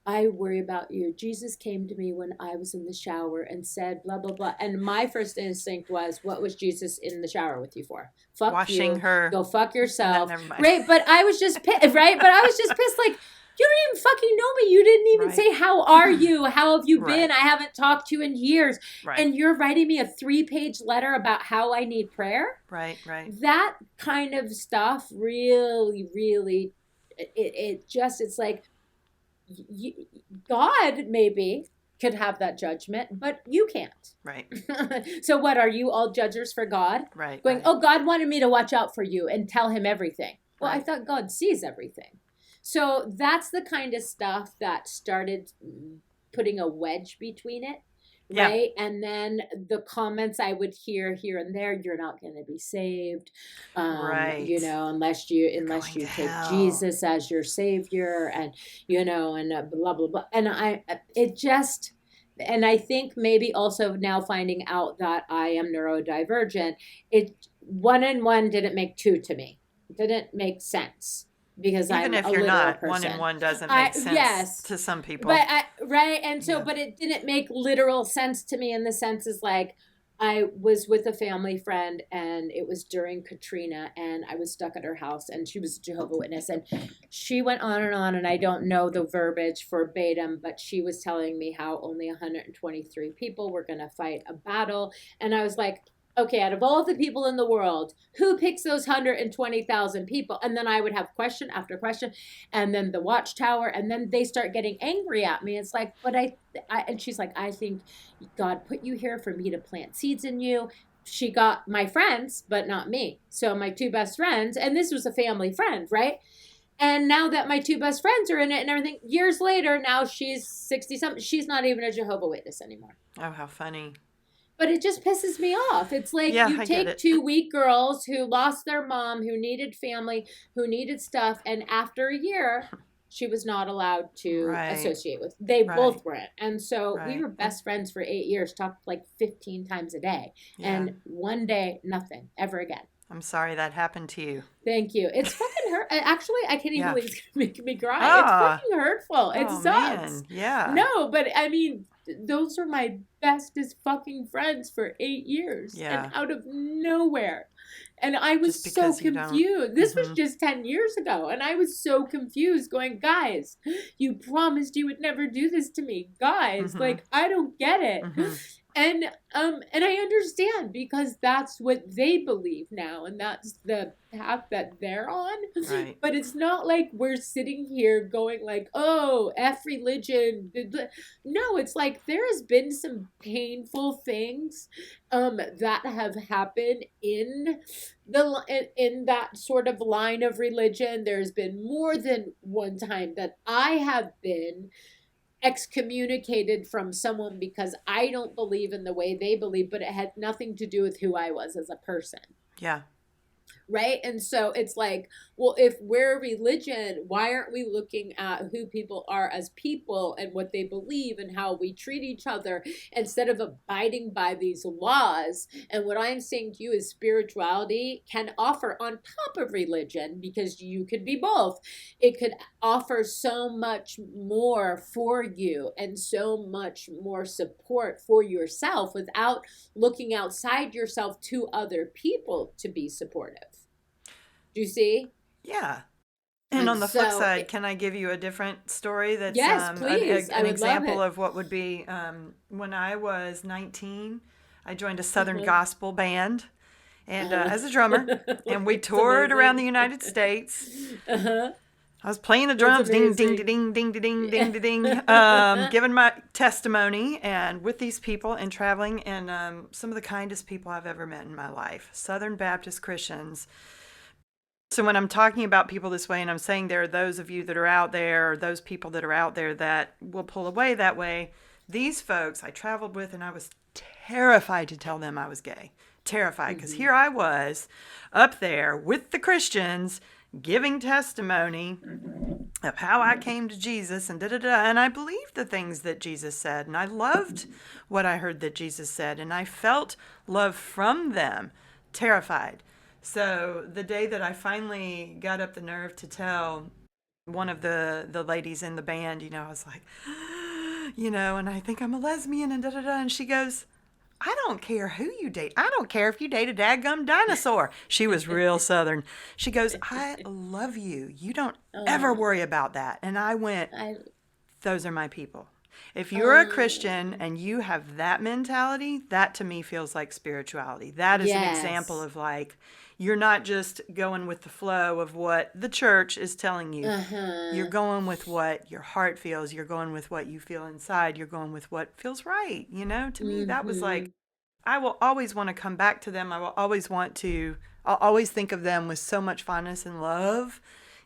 I worry about you. Jesus came to me when I was in the shower and said, blah, blah, blah. And my first instinct was, what was Jesus in the shower with you for? Fuck Washing you. her. Go fuck No, yourself. never mind. Right. But I was just pissed. Right. But I was just pissed. Like, you don't even fucking know me. You didn't even Right. say, how are you? How have you been? Right. I haven't talked to you in years. Right. And you're writing me a 3-page letter about how I need prayer? Right. Right. That kind of stuff really, really, it's like, you, God maybe could have that judgment, but you can't. Right. So what, are you all judgers for God? Right. Going, Right. oh, God wanted me to watch out for you and tell him everything. Well, I Right. thought God sees everything. So that's the kind of stuff that started putting a wedge between it. Yeah. Right. And then the comments I would hear here and there, you're not going to be saved. Right. Unless You're unless going to you take hell. Jesus as your savior, and, and blah, blah, blah. And it just, and I think maybe also now finding out that I am neurodivergent, it, one and one didn't make two to me. It didn't make sense because Even I'm if a you're literal not, one and person. one doesn't make sense Yes, to some people. but right, and so, Yeah. but it didn't make literal sense to me in the sense is like, I was with a family friend and it was during Katrina and I was stuck at her house and she was a Jehovah Witness and she went on and I don't know the verbiage verbatim, but she was telling me how only 123 people were going to fight a battle. And I was like, okay, out of all the people in the world, who picks those 120,000 people? And then I would have question after question, and then the watchtower, and then they start getting angry at me. It's like, but and she's like, I think God put you here for me to plant seeds in you. She got my friends, but not me. So my two best friends, and this was a family friend, right? And now that my two best friends are in it and everything, years later, now she's 60 something. She's not even a Jehovah Witness anymore. Oh, how funny. But it just pisses me off. It's like Yeah, you I get take it. two weak girls who lost their mom, who needed family, who needed stuff, and after a year, she was not allowed to Right. associate with. They Right. both weren't. And so we Right. were best friends for 8 years, talked like 15 times a day. Yeah. And one day, nothing, ever again. I'm sorry that happened to you. Thank you. It's fucking hurt. Actually, I can't even Yeah. believe it's going to make me cry. It's Ah. fucking hurtful. It Oh, sucks. man. Yeah. No, but I mean, those are my bestest fucking friends for 8 years. Yeah. And out of nowhere. And I was Just so because you don't. confused. This was Mhm. just 10 years ago. And I was so confused going, guys, you promised you would never do this to me. Guys, Mhm. like, I don't get it. Mhm. And and I understand because that's what they believe now and that's the path that they're on. Right. But it's not like we're sitting here going like, "Oh, F religion." No, it's like there has been some painful things that have happened in in that sort of line of religion. There's been more than one time that I have been excommunicated from someone because I don't believe in the way they believe, but it had nothing to do with who I was as a person. Yeah. Right. And so it's like, well, if we're a religion, why aren't we looking at who people are as people and what they believe and how we treat each other instead of abiding by these laws? And what I'm saying to you is spirituality can offer on top of religion, because you could be both. It could offer so much more for you and so much more support for yourself without looking outside yourself to other people to be supportive. Do you see? Yeah. And And on the flip so, side, can I give you a different story that's yes, please. I an would love example it. of what would be when I was 19, I joined a Southern Uh-huh. gospel band and Uh-huh. as a drummer, and we It's toured around the amazing. United States. Uh-huh. I was playing the It's drums, ding, ding, amazing. ding, ding, ding, ding, Yeah. ding, ding, giving my testimony and with these people and traveling, and some of the kindest people I've ever met in my life, Southern Baptist Christians. So when I'm talking about people this way, and I'm saying there are those of you that are out there, or those people that are out there that will pull away that way, these folks I traveled with, and I was terrified to tell them I was gay. Terrified, because Hmm. here I was up there with the Christians giving testimony of how I came to Jesus and da da da. And I believed the things that Jesus said, and I loved what I heard that Jesus said, and I felt love from them. Terrified. So the day that I finally got up the nerve to tell one of the ladies in the band, I was like, and I think I'm a lesbian and da da da. And she goes, I don't care who you date. I don't care if you date a dadgum dinosaur. She was real Southern. She goes, I love you. You don't ever Oh, worry about that. And I went, I those are my people. If you're a Christian oh and you have that mentality, that to me feels like spirituality. That is an example yes. of like, you're not just going with the flow of what the church is telling you. You're Uh-huh. going with what your heart feels. You're going with what you feel inside. You're going with what feels right. To me, that was like, Mm-hmm. I will always want to come back to them. I'll always think of them with so much fondness and love,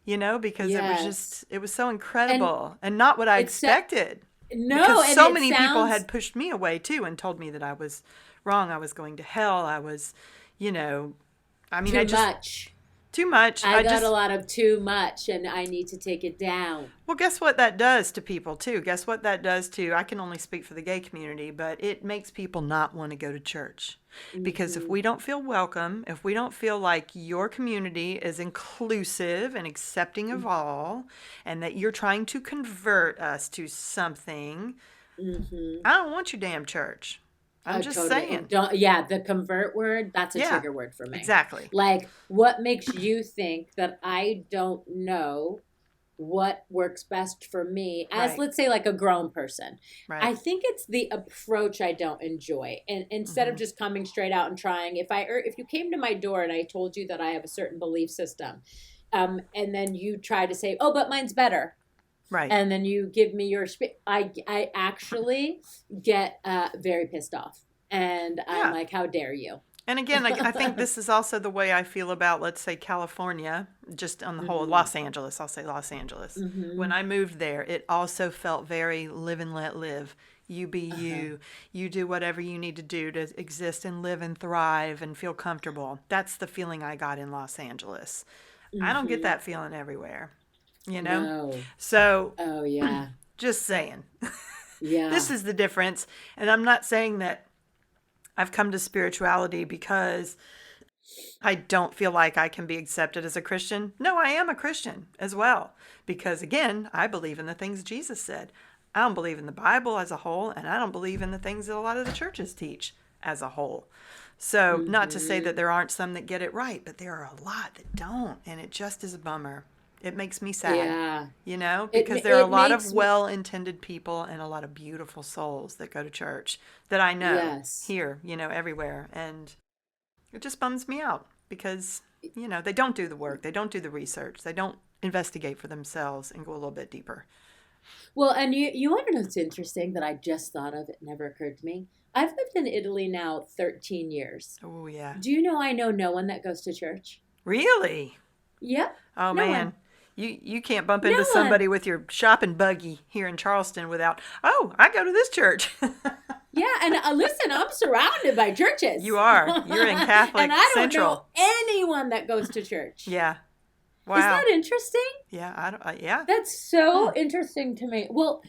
because Yes. it was so And incredible and not what I it's expected. Because no, and so it many people sounds had pushed me away too and told me that I was wrong. I was going to hell. I was, you know, I mean, I too just, much. too much. I got a lot of too much and I need to take it down. Well, guess what that does to people, too? Guess what that does to, I can only speak for the gay community, but it makes people not want to go to church. Because if Mm-hmm. we don't feel welcome, if we don't feel like your community is inclusive and accepting of all, and that you're trying to convert us to something, Mm-hmm. I don't want your damn church. I'm Oh, just totally. And saying. don't, yeah, the convert word, that's a Yeah, trigger word for me. exactly. Like, what makes you think that I don't know what works best for me as, Right, let's say, like a grown person? right. I think it's the approach I don't enjoy. And instead of Hmm. just coming straight out and trying, if you came to my door and I told you that I have a certain belief system, and then you try to say, oh, but mine's better, Right. and then you give me your I actually get very pissed off, and I'm Yeah. like, how dare you? And again, I think this is also the way I feel about, let's say, California, just on the whole, Hmm. Los Angeles. I'll say Los Angeles. When Hmm. I moved there, it also felt very live and let live. You be Uh-huh. you. You do whatever you need to do to exist and live and thrive and feel comfortable. That's the feeling I got in Los Angeles. I don't get Hmm. that feeling everywhere, you know? No. So, Oh yeah. just saying. This Yeah. is the difference. And I'm not saying that I've come to spirituality because I don't feel like I can be accepted as a Christian. No, I am a Christian as well. Because again, I believe in the things Jesus said. I don't believe in the Bible as a whole, and I don't believe in the things that a lot of the churches teach as a whole. So, not to say that Hmm. there aren't some that get it right, but there are a lot that don't, and it just is a bummer. It makes me sad, Yeah. because there are a It lot of makes me, well-intended people and a lot of beautiful souls that go to church that I know yes. here, everywhere. And it just bums me out because, they don't do the work, they don't do the research, they don't investigate for themselves and go a little bit deeper. Well, and you want to know what's interesting that I just thought of? It never occurred to me. I've lived in Italy now 13 years. Oh, yeah. Do you know I know no one that goes to church? Really? Yep. Oh, No one. man. You can't bump No into one. somebody with your shopping buggy here in Charleston without, oh, I go to this church. Yeah, and listen, I'm surrounded by You churches. are. You're in And Catholic I don't know Central. anyone that goes to church. Yeah. Isn't Wow. that interesting? Yeah, I don't, yeah. That's Hmm. so interesting to me. Well,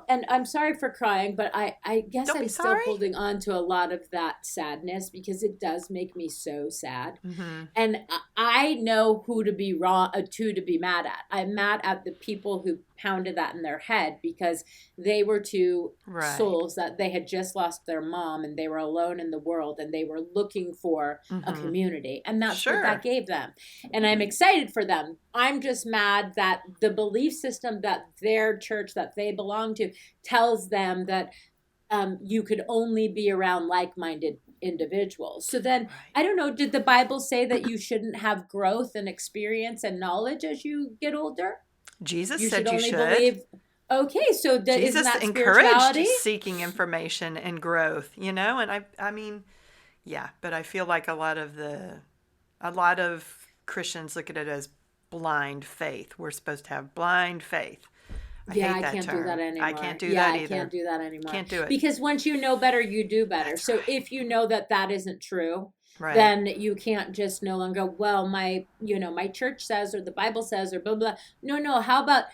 and I'm sorry for crying, but I guess Don't be I'm still sorry. holding on to a lot of that sadness because it does make me so sad. Mm-hmm. And I know who to be wrong, to be mad at. I'm mad at the people who pounded that in their head because they were two Right. souls that they had just lost their mom and they were alone in the world and they were looking for a Mm-hmm. community. And that's what that Sure. gave them. And I'm excited for them. I'm just mad that the belief system that their church that they belong to tells them that you could only be around like-minded individuals. So then, Right. I don't know, did the Bible say that you shouldn't have growth and experience and knowledge as you get older? Jesus You should said you only should. believe. Okay, so isn't Jesus that encouraged spirituality? seeking information and growth, and I mean, yeah, but I feel like a lot of Christians look at it as blind faith. We're supposed to have blind faith. I Yeah, hate I that can't do that term. I anymore. can't do Yeah, that I can't either. do that anymore. Can't do it. Because once you know better, you do better. That's So right. if you know that that isn't true, Right. then you can't just no longer go, well, my church says or the Bible says or blah blah. No, no. How about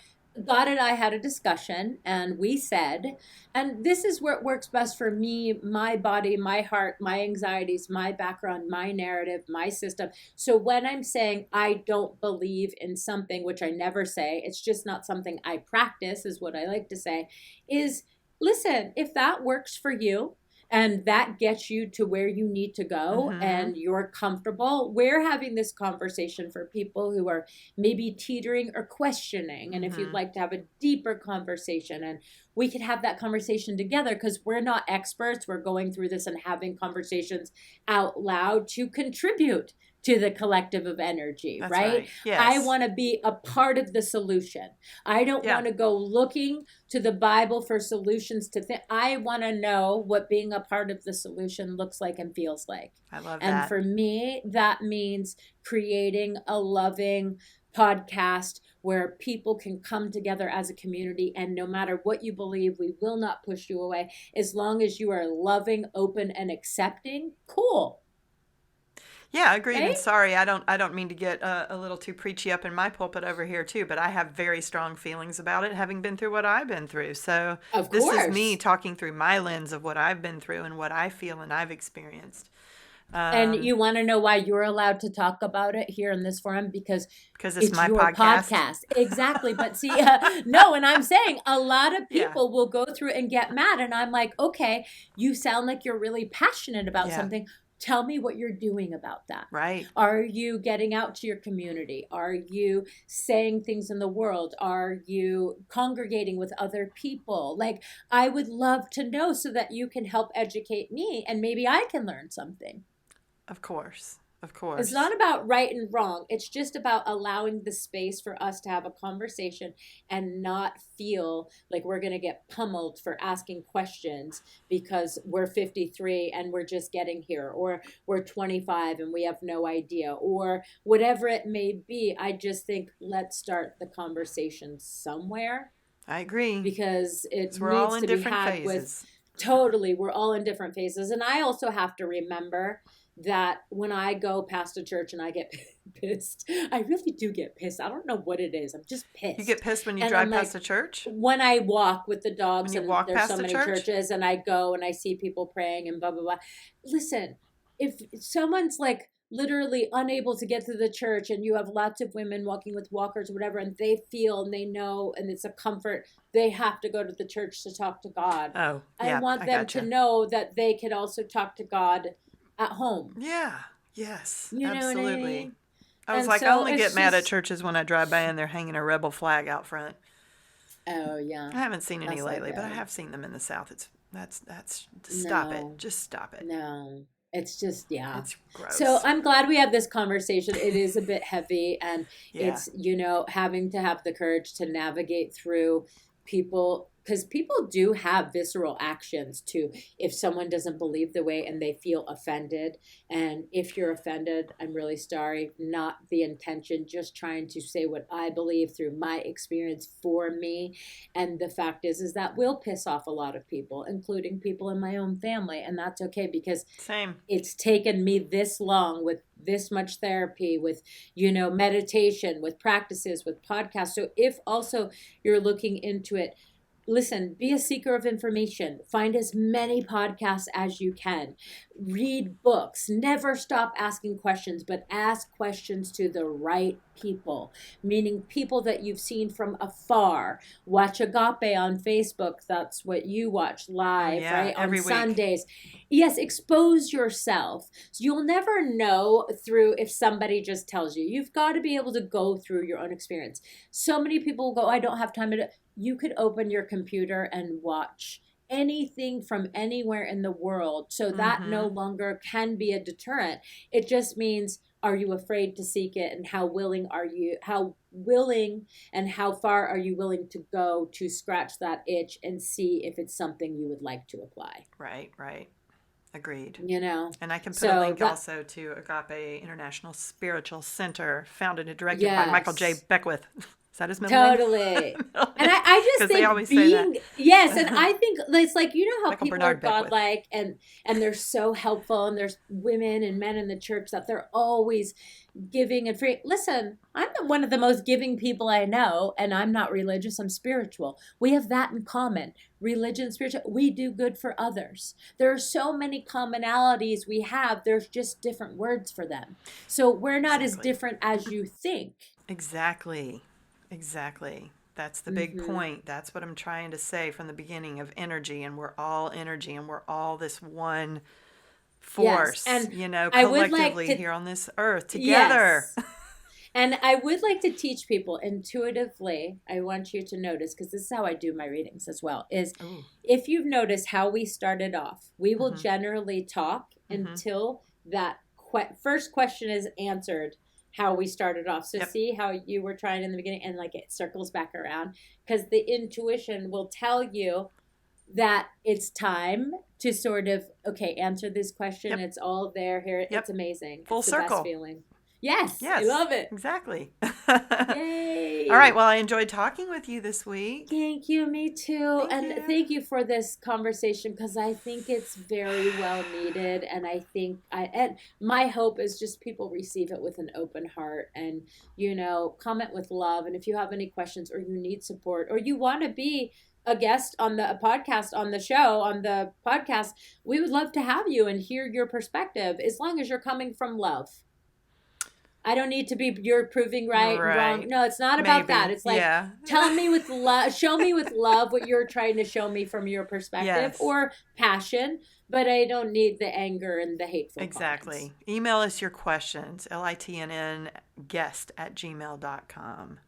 God and I had a discussion and we said, and this is where it works best for me, my body, my heart, my anxieties, my background, my narrative, my system. So when I'm saying I don't believe in something, which I never say, it's just not something I practice, is what I like to say, is listen, if that works for you, and that gets you to where you need to go Mm-hmm. and you're comfortable. We're having this conversation for people who are maybe teetering or questioning. And if you'd Mm-hmm. like to have a deeper conversation, and we could have that conversation together because we're not experts. We're going through this and having conversations out loud to contribute to the collective of energy, That's right? right. I Yes. want to be a part of the solution. I don't Yeah. want to go looking to the Bible for solutions to I want to know what being a part of the solution looks like and feels like. I love And that. for me, that means creating a loving podcast where people can come together as a community. And no matter what you believe, we will not push you away. As long as you are loving, open, and accepting, cool. Yeah, agreed. And Right? sorry, I don't mean to get a little too preachy up in my pulpit over here too, but I have very strong feelings about it, having been through what I've been through. So Of this is me course. talking through my lens of what I've been through and what I feel and I've experienced. And Um, you want to know why you're allowed to talk about it here in this forum? Because because it's it's my your podcast. podcast. Exactly. But see, no, and I'm saying a lot of Yeah, people will go through and get mad. And I'm like, okay, you sound like you're really passionate about yeah, something. Tell me what you're doing about that. right. Are you getting out to your community? Are you saying things in the world? Are you congregating with other people? Like, I would love to know so that you can help educate me and maybe I can learn something. Of course, of It's course. not about right and wrong. It's just about allowing the space for us to have a conversation and not feel like we're going to get pummeled for asking questions because we're 53 and we're just getting here, or we're 25 and we have no idea, or whatever it may be. I just think let's start the conversation somewhere I agree. because it Because we're all needs in to be different had with. phases. Totally. We're all in different phases. And I also have to remember that when I go past a church and I get pissed, I really do get pissed. I don't know what it is. I'm just You pissed. get pissed when you And I'm drive past like, a church? when I walk with the When dogs you and walk there's past so a many church? churches and I go and I see people praying and blah, blah, blah. Listen, if someone's like literally unable to get to the church and you have lots of women walking with walkers or whatever, and they feel and they know and it's a comfort, they have to go to the church to talk to God. Oh, I yeah, want I them to gotcha. know that they can also talk to God at home. Yeah, yes, You know what I absolutely. mean? I was And like, I so only get it's mad at just, churches when I drive by and they're hanging a rebel flag out front. oh yeah, I haven't seen any that's not lately, but I good. have seen them in the South. That's stop it. No, Just stop it. no. It's just, yeah. It's So gross. I'm glad we have this conversation. It is a bit heavy, and Yeah. it's, having to have the courage to navigate through people, because people do have visceral actions too. If someone doesn't believe the way and they feel offended, and if you're offended, I'm really sorry. Not the intention, just trying to say what I believe through my experience for me. And the fact is that will piss off a lot of people, including people in my own family. And that's okay, because Same. it's taken me this long with this much therapy, with meditation, with practices, with podcasts. So if also you're looking into it, listen, be a seeker of information. Find as many podcasts as you can. Read books. Never stop asking questions, but ask questions to the right people, meaning people that you've seen from afar. Watch Agape on Facebook. That's what you watch Oh live, yeah, right? On every week. Sundays. Yes, expose yourself. So you'll never know through if somebody just tells you. You've got to be able to go through your own experience. So many people go, I don't have time to. You could open your computer and watch anything from anywhere in the world. So that no Mm-hmm. longer can be a deterrent. It just means, are you afraid to seek it, and how willing are you? How willing and how far are you willing to go to scratch that itch and see if it's something you would like to apply? Right, right. Agreed. You know? And I can put a So link that, also to Agape International Spiritual Center, founded and directed by Michael J. yes. Beckwith. Is that his middle name? Totally. And I just Because they think always say that. being, yes, and I think it's like, how Michael people are Bernard Beckwith. godlike, and they're so helpful, and there's women and men in the church that they're always giving and free. Listen, I'm one of the most giving people I know, and I'm not religious, I'm spiritual. We have that in common. Religion, spiritual, we do good for others. There are so many commonalities we have, there's just different words for them. So we're not as Exactly. different as you think. Exactly. Exactly. That's the big Mm-hmm. point. That's what I'm trying to say from the beginning of energy, and we're all energy, and we're all this one Yes, force, and I would like collectively to, here on this earth together. yes, and I would like to teach people intuitively. I want you to notice, because this is how I do my readings as well, is Ooh. if you've noticed how we started off, we will Mm-hmm. generally talk Mm-hmm. until that first question is answered, how we started off. So Yep. see how you were trying in the beginning, and like it circles back around, because the intuition will tell you that it's time to sort of, okay, answer this question. Yep. It's all there here. Yep. It's amazing. Full It's the best circle. feeling. Yes, I Yes. love it. Exactly. All right. Yay. Well, I enjoyed talking with you this week. Thank you, me too. Thank And you. thank you for this conversation, because I think it's very well needed. And I think and my hope is just people receive it with an open heart, and, comment with love. And if you have any questions, or you need support, or you want to be a guest on a podcast, on the podcast, we would love to have you and hear your perspective, as long as you're coming from love. I don't need to be, you're proving right and wrong. Right. No, it's not about that. Maybe. It's like, Yeah. tell me with love, show me with love what you're trying to show me from your perspective, Yes. or passion, but I don't need the anger and the hateful Exactly. comments. Email us your questions, litnnguest@gmail.com.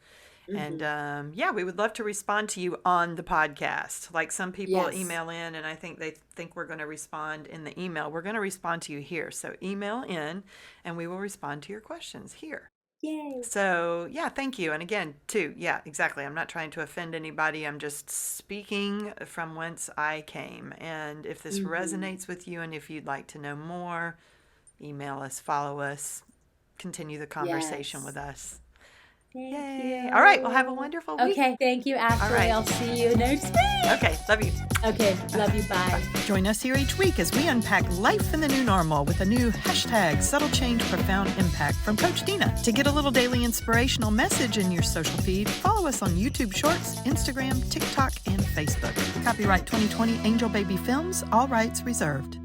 Mm-hmm. And yeah, we would love to respond to you on the podcast. Like some people Yes. email in, and I think they think we're going to respond in the email. We're going to respond to you here. So email in, and we will respond to your questions here. Yay. So yeah, thank you. And again, too, yeah, exactly. I'm not trying to offend anybody. I'm just speaking from whence I came. And if this Mm-hmm. resonates with you, and if you'd like to know more, email us, follow us, continue the conversation Yes. with us. Thank Yay. you. All right. Well, have a wonderful week. Okay. Thank you, Ashley. right. I'll see you next week. Okay. Love you. Okay. Love you. Bye. Join us here each week as we unpack life in the new normal with a new hashtag Subtle Change Profound Impact from Coach Dina. To get a little daily inspirational message in your social feed, follow us on YouTube Shorts, Instagram, TikTok, and Facebook. Copyright 2020 Angel Baby Films, all rights reserved.